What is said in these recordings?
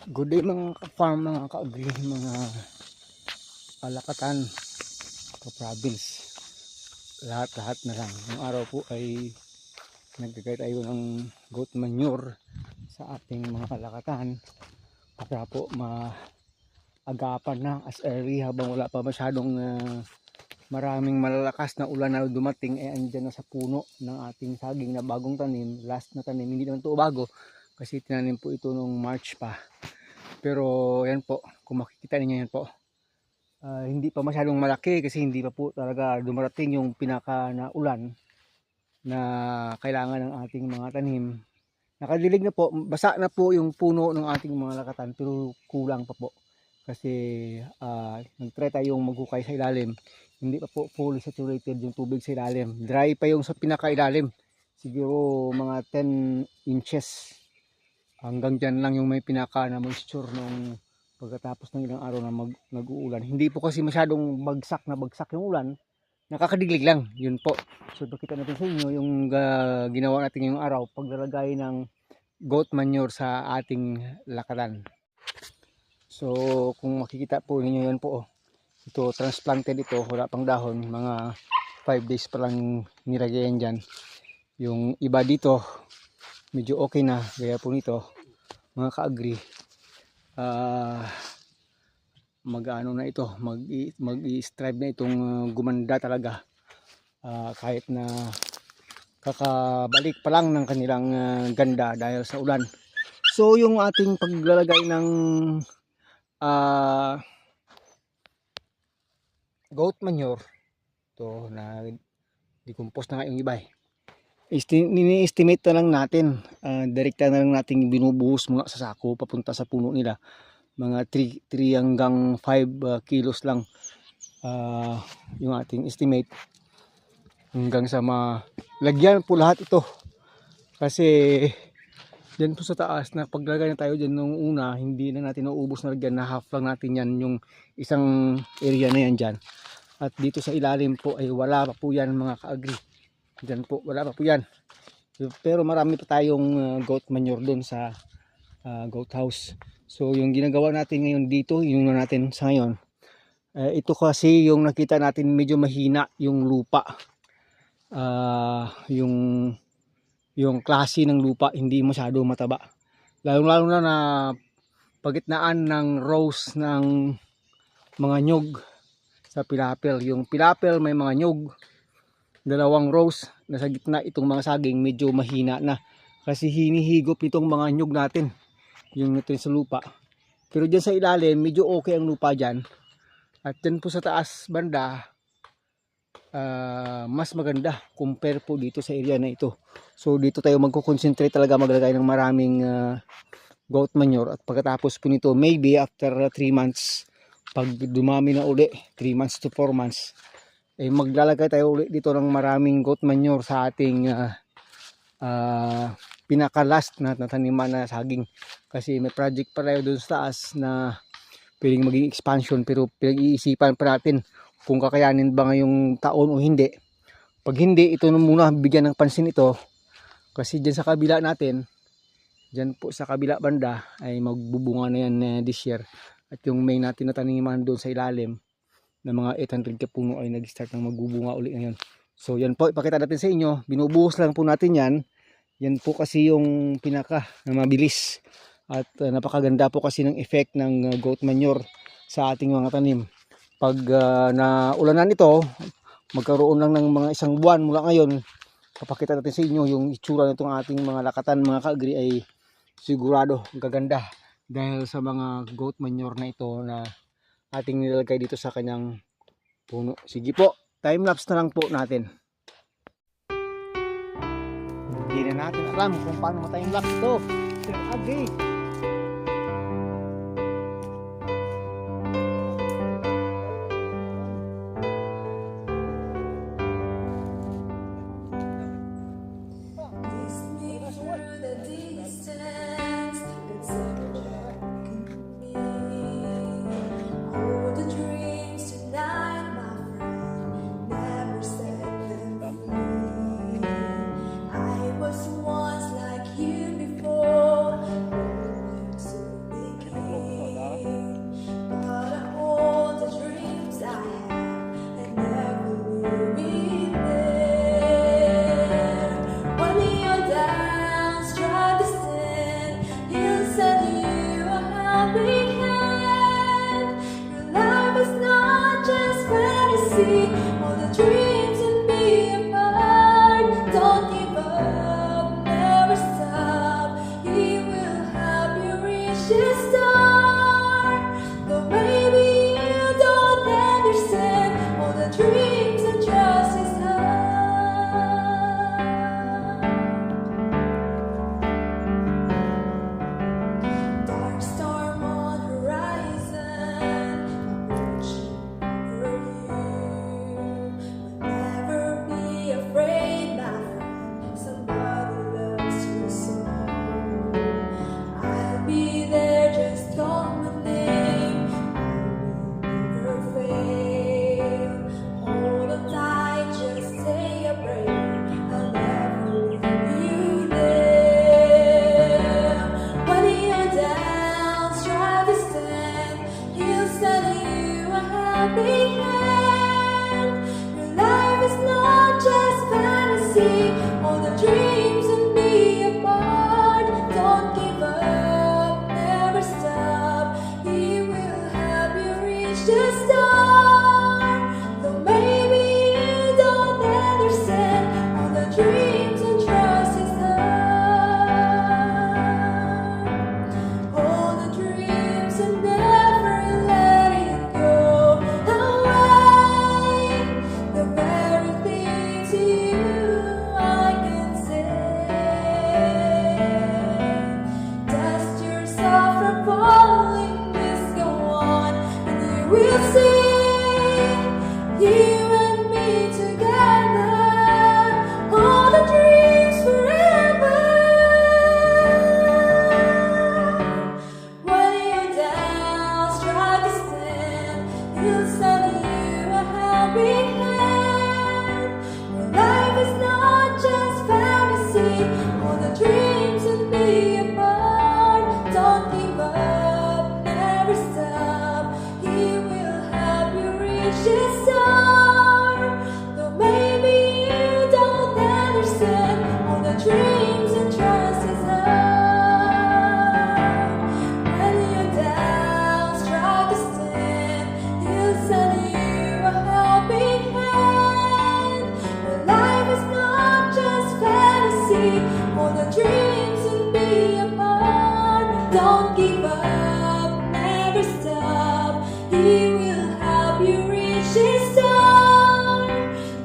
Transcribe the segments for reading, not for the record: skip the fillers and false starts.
Good day mga ka-farm, mga ka-agri, mga kalakatan, ka-province. Lahat-lahat na lang. Yung araw po ay naggagay tayo ng goat manure sa ating mga kalakatan para po maagapan na as early habang wala pa masyadong maraming malalakas na ulan na dumating, andyan na sa puno ng ating saging na bagong tanim, last na tanim. Hindi naman ito bago kasi tinanim po ito nung March pa. Pero yan po, kung makikita ninyo yan po, hindi pa masyadong malaki kasi hindi pa po talaga dumarating yung pinaka na ulan na kailangan ng ating mga tanim. Nakadilig na po, basa na po yung puno ng ating mga lakatan pero kulang pa po kasi nag-try tayong maghukay sa ilalim. Hindi pa po fully saturated yung tubig sa ilalim. Dry pa yung sa pinaka ilalim, siguro mga 10 inches. Hanggang dyan lang yung may pinaka na moisture nung pagkatapos ng ilang araw na nag-uulan. Hindi po kasi masyadong bagsak yung ulan. Nakakadiglig lang. Yun po. So pakita natin sa inyo yung ginawa natin ngayong araw. Paglalagay ng goat manure sa ating lakaran. So kung makikita po ninyo yan po. Ito transplanted ito. Wala pang dahon. Mga 5 days pa lang nilagay dyan. Yung iba dito medyo okay na. Gaya po nito mga ka-agri. Mag-ano na ito, mag-i-strive na itong gumanda talaga kahit na kakabalik pa lang ng kanilang ganda dahil sa ulan. So yung ating paglalagay ng goat manure to na decompose na nga yung iba ini-estimate na lang natin, direkta na lang natin binubuhos mula sa sako papunta sa puno nila. Mga 3 hanggang 5 kilos lang yung ating estimate hanggang sa malagyan po lahat ito. Kasi dyan po sa taas na paglagay na tayo dyan nung una, hindi na natin naubos na lagyan, na half lang natin yan yung isang area na yan dyan. At dito sa ilalim po ay wala pa po yan mga ka-agri. Dyan po wala pa po yan. Pero marami pa tayong goat manure doon sa goat house. So yung ginagawa natin ngayon dito, yung natin sa ngayon, ito kasi yung nakita natin medyo mahina yung lupa. Yung klase ng lupa hindi masyado mataba. Lalo na pagitnaan ng rows ng mga nyog sa pilapil. Yung pilapil may mga nyog, dalawang rows na sa gitna itong mga saging medyo mahina na kasi hinihigop itong mga nyog natin yung nutrients sa lupa. Pero dyan sa ilalim medyo okay ang lupa dyan, at dyan po sa taas banda mas maganda compare po dito sa area na ito. So dito tayo magko-concentrate talaga, maglagay ng maraming goat manure, at pagkatapos po nito maybe after 3 months, pag dumami na uli 3 months to 4 months, maglalagay tayo ulit dito ng maraming goat manure sa ating pinaka last na taniman na saging. Kasi may project pa tayo doon sa taas na pwedeng maging expansion, pero pinag-iisipan pa natin kung kakayanin ba ngayong taon o hindi. Pag hindi, ito na muna bigyan ng pansin ito, kasi dyan sa kabila natin, dyan po sa kabila banda ay magbubunga na yan this year. At yung may natin na taniman doon sa ilalim na mga 800 ka puno ay nag-start ng magbubunga uli ngayon. So yan po, ipakita natin sa inyo. Binubuhos lang po natin yan. Yan po kasi yung pinaka na mabilis. At napakaganda po kasi ng effect ng goat manure sa ating mga tanim. Pag naulanan ito, magkaroon lang ng mga 1 buwan mula ngayon, papakita natin sa inyo yung itsura nitong ating mga lakatan mga ka-agri ay sigurado gaganda dahil sa mga goat manure na ito na ating nilalagay dito sa kanyang puno. Sige po, time lapse na lang po natin. Hindi na natin alam kung paano ma-time lapse ito. Okay. reach the star. Though maybe you don't understand all the dreams and trust is hard. Dark storm on horizon, approaching over you. But never be afraid, my friend. Somebody loves you so. I'll be there, just call my name. I will never fail. Hold on tight, just say a prayer. I'll never leave you there. When you're down, strive to stand. He'll send you a helping hand. Your life is not just fantasy. All the dreams and be apart. Don't give up, never stop. He will help you reach the star. Though maybe you don't understand all the dreams and trust is hard. All the dreams and never letting go away. The very thing to you I can say. Dust yourself from falling, just go on, and you will see. You and me together, all the dreams forever. When you're down, strive to stand. He'll send you a helping hand. Your life is not just fantasy. All the dreams and be apart. Don't give up, never stop. He will help you reach the star. Though maybe you don't understand all the dreams and trust is hard. When you're down, strive to stand. He'll send you a helping hand. Your life is not just fantasy. All the dreams and be apart. Don't give up, never stop. He will help you reach his star.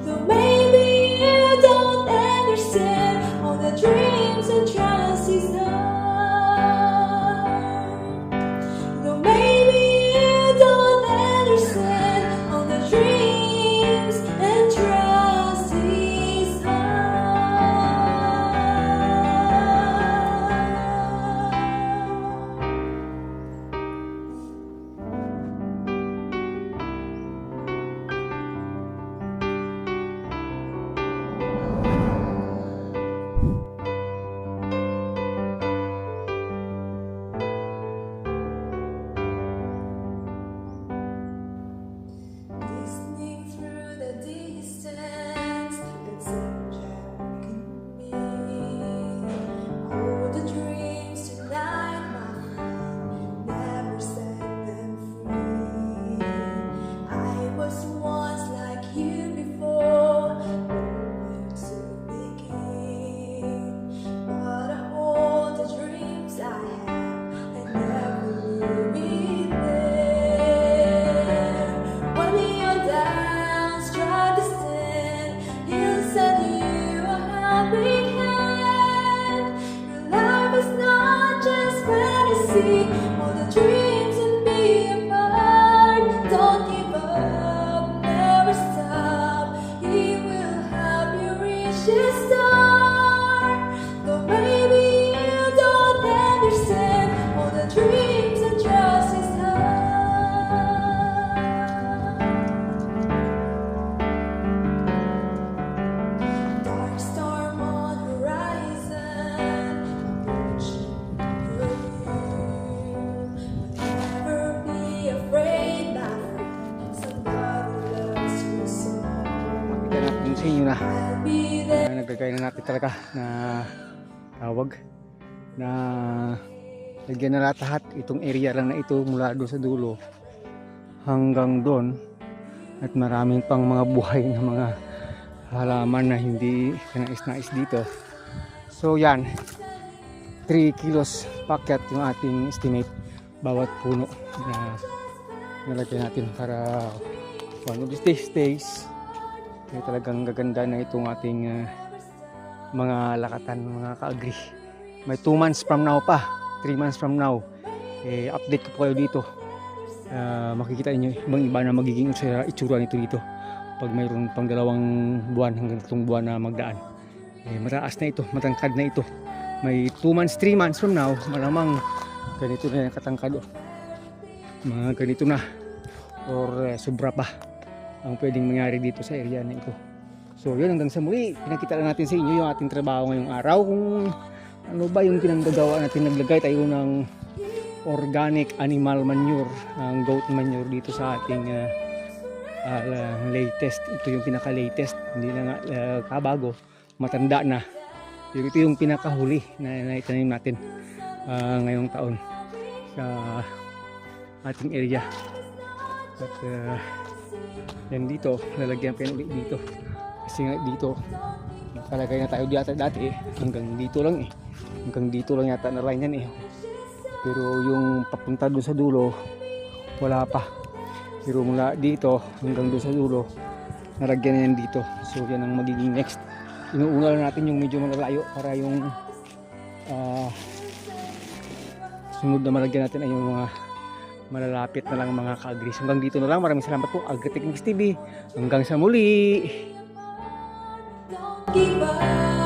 Though maybe you don't understand all the dreams and trust is hard. Though maybe you don't understand all the dreams and trust is hard. Listening through the distance, it's angelic in me. All the dreams tonight, my friend, never set them free. I was once like you before, where to begin? But I hold the dreams I have, I never leave it there. When you're down, strive to stand. He'll send you a helping hand. Your life is not just fantasy. All the dreams and be apart. Don't give up, never stop. He will help you reach the star. Though maybe you don't understand all the dreams and trust is hard. Dark storm on horizon, approaching over you. But never be afraid, my friend. Somebody loves you so. Makita natin sa inyo na I'll be there. nagkagaya na natin talaga na tawag na lagyan na lahat itong area lang na ito mula doon sa dulo hanggang doon, at maraming pang mga buhay na mga halaman na hindi kanais-nais dito. So yan, 3 kilos packet yung ating estimate bawat puno na nalagyan natin para one of these days ay talagang gaganda na itong ating mga lakatan, mga ka-agri. May 2 months from now pa, 3 months from now, update ko po kayo dito. Makikita niyo ibang iba na magiging itsura nito dito pag mayroon pang 2 buwan hanggang 3 buwan na magdaan. Mataas na ito, matangkad na ito. May 2 months, 3 months from now, malamang ganito na yung katangkad. Mga ganito na or sobra pa ang pwedeng mangyari dito sa area na ito. So yun, hanggang sa muli, pinakita lang natin sa inyo yung ating trabaho ngayong araw, kung ano ba yung pinanggagawa natin. Naglagay tayo ng organic animal manure, ang goat manure dito sa ating latest. Ito yung pinaka latest, hindi na nga kabago, matanda na. Pero ito yung pinakahuli na itanim natin ngayong taon sa ating area. At yan dito, lalagyan pa ulit dito kasi nga dito nakalagay na tayo dati hanggang dito lang hanggang dito lang yata na line yan pero yung papunta doon sa dulo wala pa, pero mula dito hanggang doon sa dulo nalagyan na yan dito. So yan ang magiging next. Inuuna lang natin yung medyo malalayo para yung sunod na malagyan natin ay yung mga malalapit na lang mga ka-agri. Hanggang dito na lang. Maraming salamat po, Agritechnics TV. Hanggang sa muli. Give up.